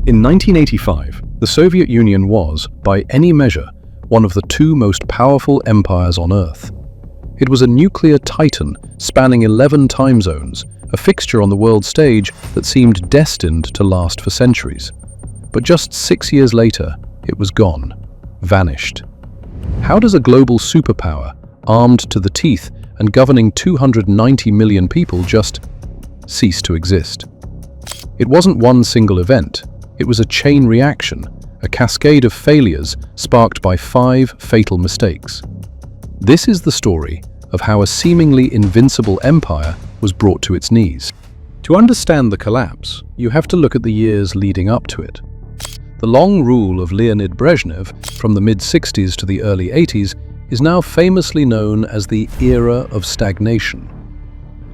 In 1985, the Soviet Union was, by any measure, one of the two most powerful empires on Earth. It was a nuclear titan spanning 11 time zones, a fixture on the world stage that seemed destined to last for centuries. But just 6 years later, it was gone, vanished. How does a global superpower, armed to the teeth and governing 290 million people, just cease to exist? It wasn't one single event. It was a chain reaction, a cascade of failures sparked by 5 fatal mistakes. This is the story of how a seemingly invincible empire was brought to its knees. To understand the collapse, you have to look at the years leading up to it. The long rule of Leonid Brezhnev from the mid-60s to the early 80s is now famously known as the era of stagnation.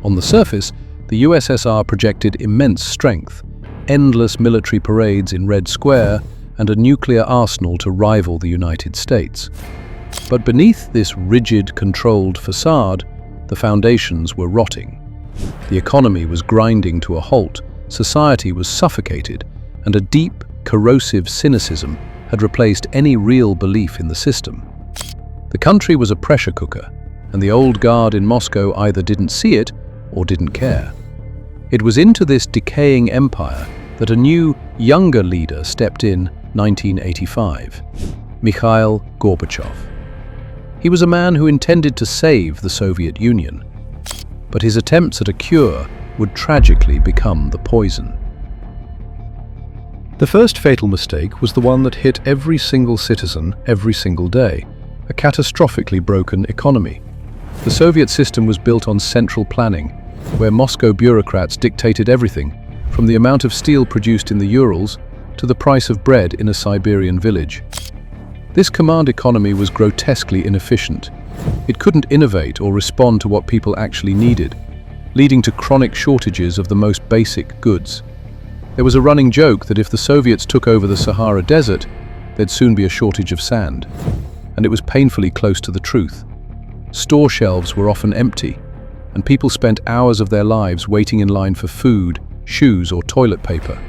On the surface, the USSR projected immense strength, endless military parades in Red Square, and a nuclear arsenal to rival the United States. But beneath this rigid, controlled facade, the foundations were rotting. The economy was grinding to a halt, society was suffocated, and a deep, corrosive cynicism had replaced any real belief in the system. The country was a pressure cooker, and the old guard in Moscow either didn't see it or didn't care. It was into this decaying empire that a new, younger leader stepped in 1985, Mikhail Gorbachev. He was a man who intended to save the Soviet Union, but his attempts at a cure would tragically become the poison. The first fatal mistake was the one that hit every single citizen every single day, a catastrophically broken economy. The Soviet system was built on central planning, where Moscow bureaucrats dictated everything, from the amount of steel produced in the Urals to the price of bread in a Siberian village. This command economy was grotesquely inefficient. It couldn't innovate or respond to what people actually needed, leading to chronic shortages of the most basic goods. There was a running joke that if the Soviets took over the Sahara Desert, there'd soon be a shortage of sand. And it was painfully close to the truth. Store shelves were often empty, and people spent hours of their lives waiting in line for food, shoes, or toilet paper.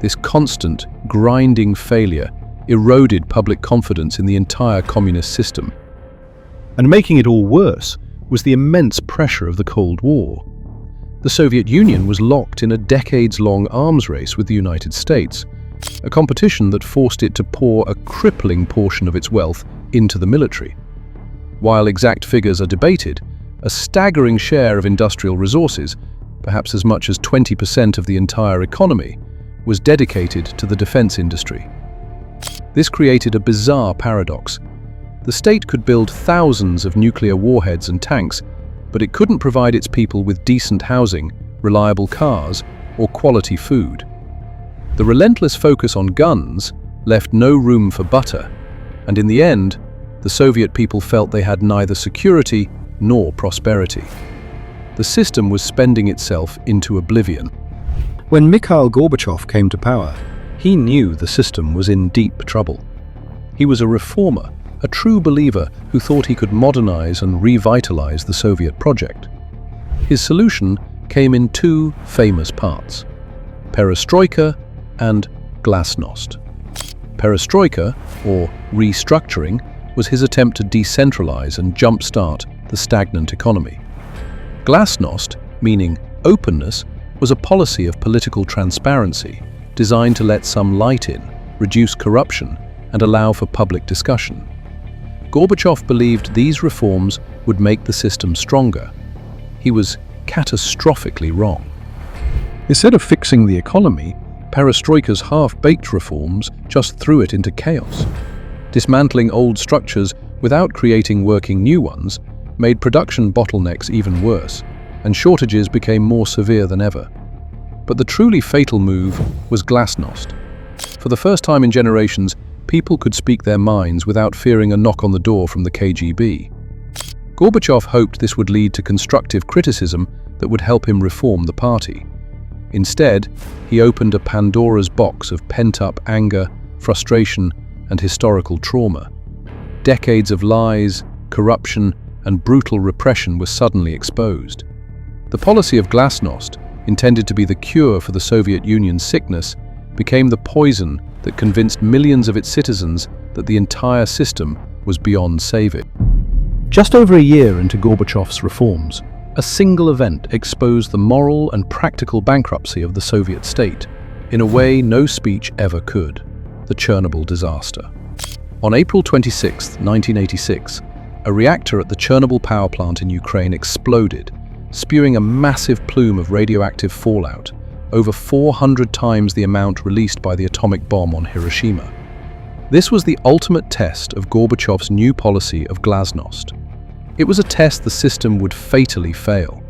This constant, grinding failure eroded public confidence in the entire communist system. And making it all worse was the immense pressure of the Cold War. The Soviet Union was locked in a decades-long arms race with the United States, a competition that forced it to pour a crippling portion of its wealth into the military. While exact figures are debated, a staggering share of industrial resources, perhaps as much as 20% of the entire economy, was dedicated to the defense industry. This created a bizarre paradox. The state could build thousands of nuclear warheads and tanks, but it couldn't provide its people with decent housing, reliable cars, or quality food. The relentless focus on guns left no room for butter, and in the end, the Soviet people felt they had neither security nor prosperity. The system was spending itself into oblivion. When Mikhail Gorbachev came to power, he knew the system was in deep trouble. He was a reformer, a true believer who thought he could modernize and revitalize the Soviet project. His solution came in 2 famous parts: perestroika and glasnost. Perestroika, or restructuring, was his attempt to decentralize and jumpstart the stagnant economy. Glasnost, meaning openness, was a policy of political transparency designed to let some light in, reduce corruption, and allow for public discussion. Gorbachev believed these reforms would make the system stronger. He was catastrophically wrong. Instead of fixing the economy, perestroika's half-baked reforms just threw it into chaos. Dismantling old structures without creating working new ones made production bottlenecks even worse, and shortages became more severe than ever. But the truly fatal move was glasnost. For the first time in generations, people could speak their minds without fearing a knock on the door from the KGB. Gorbachev hoped this would lead to constructive criticism that would help him reform the party. Instead, he opened a Pandora's box of pent-up anger, frustration, and historical trauma. Decades of lies, corruption, and brutal repression were suddenly exposed. The policy of glasnost, intended to be the cure for the Soviet Union's sickness, became the poison that convinced millions of its citizens that the entire system was beyond saving. Just over a year into Gorbachev's reforms, a single event exposed the moral and practical bankruptcy of the Soviet state in a way no speech ever could: the Chernobyl disaster. On April 26, 1986, a reactor at the Chernobyl power plant in Ukraine exploded, spewing a massive plume of radioactive fallout, over 400 times the amount released by the atomic bomb on Hiroshima. This was the ultimate test of Gorbachev's new policy of glasnost. It was a test the system would fatally fail.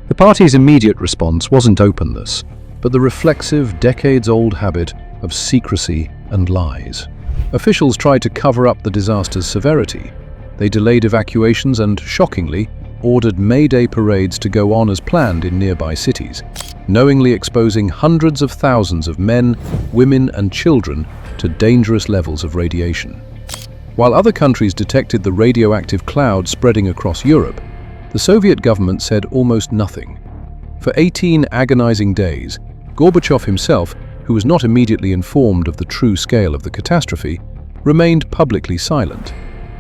The party's immediate response wasn't openness, but the reflexive, decades-old habit of secrecy and lies. Officials tried to cover up the disaster's severity. They delayed evacuations and, shockingly, ordered May Day parades to go on as planned in nearby cities, knowingly exposing hundreds of thousands of men, women, and children to dangerous levels of radiation. While other countries detected the radioactive cloud spreading across Europe, the Soviet government said almost nothing. For 18 agonizing days, Gorbachev himself, who was not immediately informed of the true scale of the catastrophe, remained publicly silent.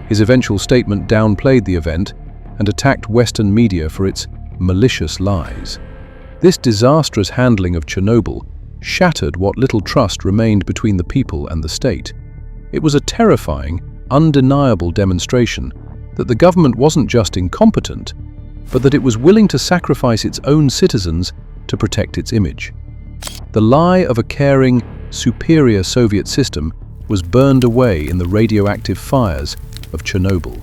His eventual statement downplayed the event and attacked Western media for its malicious lies. This disastrous handling of Chernobyl shattered what little trust remained between the people and the state. It was a terrifying, undeniable demonstration that the government wasn't just incompetent, but that it was willing to sacrifice its own citizens to protect its image. The lie of a caring, superior Soviet system was burned away in the radioactive fires of Chernobyl.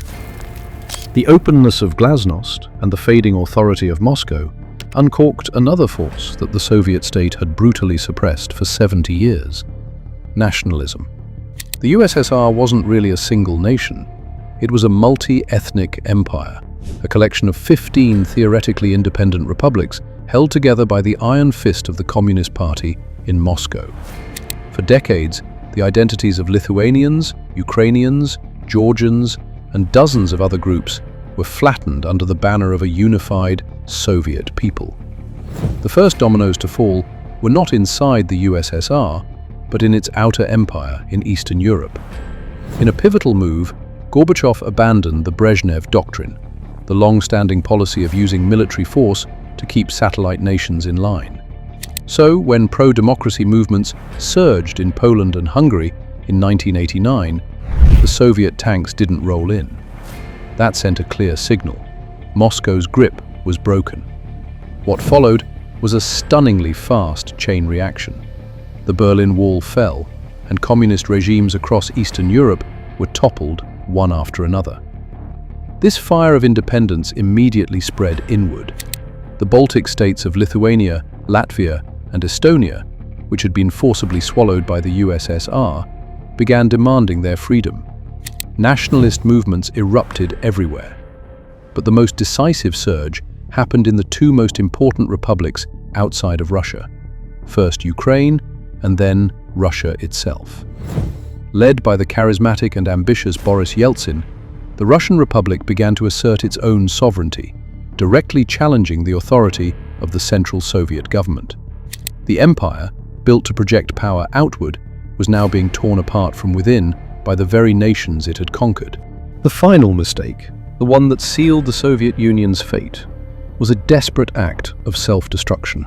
The openness of glasnost and the fading authority of Moscow uncorked another force that the Soviet state had brutally suppressed for 70 years: nationalism. The USSR wasn't really a single nation. It was a multi-ethnic empire, a collection of 15 theoretically independent republics held together by the iron fist of the Communist Party in Moscow. For decades, the identities of Lithuanians, Ukrainians, Georgians, and dozens of other groups were flattened under the banner of a unified Soviet people. The first dominoes to fall were not inside the USSR, but in its outer empire in Eastern Europe. In a pivotal move, Gorbachev abandoned the Brezhnev Doctrine, the long-standing policy of using military force to keep satellite nations in line. So, when pro-democracy movements surged in Poland and Hungary in 1989, the Soviet tanks didn't roll in. That sent a clear signal. Moscow's grip was broken. What followed was a stunningly fast chain reaction. The Berlin Wall fell, and communist regimes across Eastern Europe were toppled one after another. This fire of independence immediately spread inward. The Baltic states of Lithuania, Latvia, and Estonia, which had been forcibly swallowed by the USSR, began demanding their freedom. Nationalist movements erupted everywhere. But the most decisive surge happened in the two most important republics outside of Russia: first Ukraine, and then Russia itself. Led by the charismatic and ambitious Boris Yeltsin, the Russian Republic began to assert its own sovereignty, directly challenging the authority of the Central Soviet government. The empire, built to project power outward, was now being torn apart from within by the very nations it had conquered. The final mistake, the one that sealed the Soviet Union's fate, was a desperate act of self-destruction.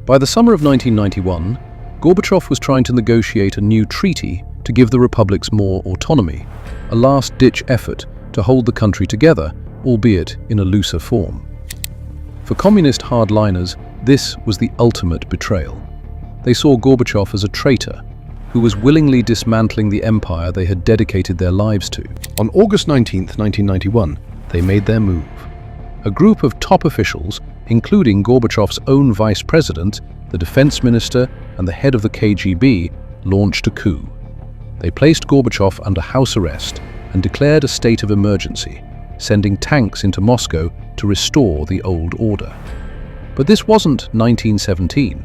By the summer of 1991, Gorbachev was trying to negotiate a new treaty to give the republics more autonomy, a last-ditch effort to hold the country together, albeit in a looser form. For communist hardliners, this was the ultimate betrayal. They saw Gorbachev as a traitor who was willingly dismantling the empire they had dedicated their lives to. On August 19, 1991, they made their move. A group of top officials, including Gorbachev's own vice president, the defense minister, and the head of the KGB, launched a coup. They placed Gorbachev under house arrest and declared a state of emergency, sending tanks into Moscow to restore the old order. But this wasn't 1917.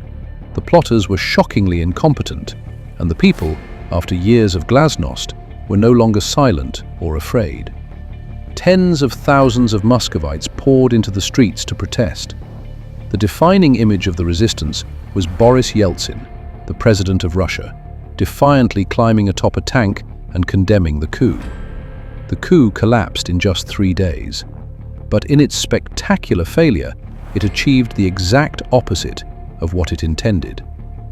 The plotters were shockingly incompetent, and the people, after years of glasnost, were no longer silent or afraid. Tens of thousands of Muscovites poured into the streets to protest. The defining image of the resistance was Boris Yeltsin, the president of Russia, defiantly climbing atop a tank and condemning the coup. The coup collapsed in just 3 days. But in its spectacular failure, it achieved the exact opposite of what it intended.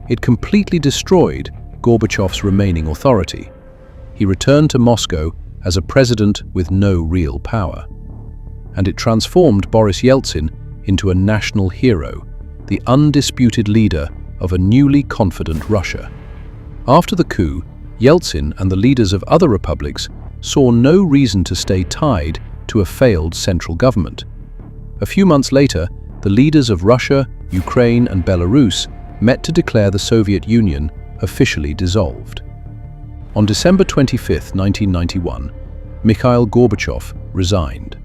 It completely destroyed Gorbachev's remaining authority. He returned to Moscow as a president with no real power. And it transformed Boris Yeltsin into a national hero, the undisputed leader of a newly confident Russia. After the coup, Yeltsin and the leaders of other republics saw no reason to stay tied to a failed central government. A few months later, the leaders of Russia, Ukraine, and Belarus met to declare the Soviet Union officially dissolved. On December 25, 1991, Mikhail Gorbachev resigned.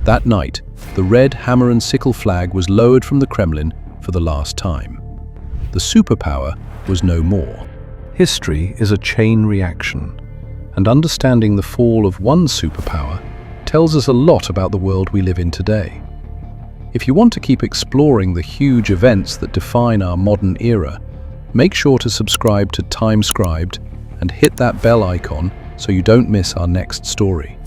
That night, the red hammer and sickle flag was lowered from the Kremlin for the last time. The superpower was no more. History is a chain reaction, and understanding the fall of one superpower tells us a lot about the world we live in today. If you want to keep exploring the huge events that define our modern era, make sure to subscribe to Timescribed and hit that bell icon so you don't miss our next story.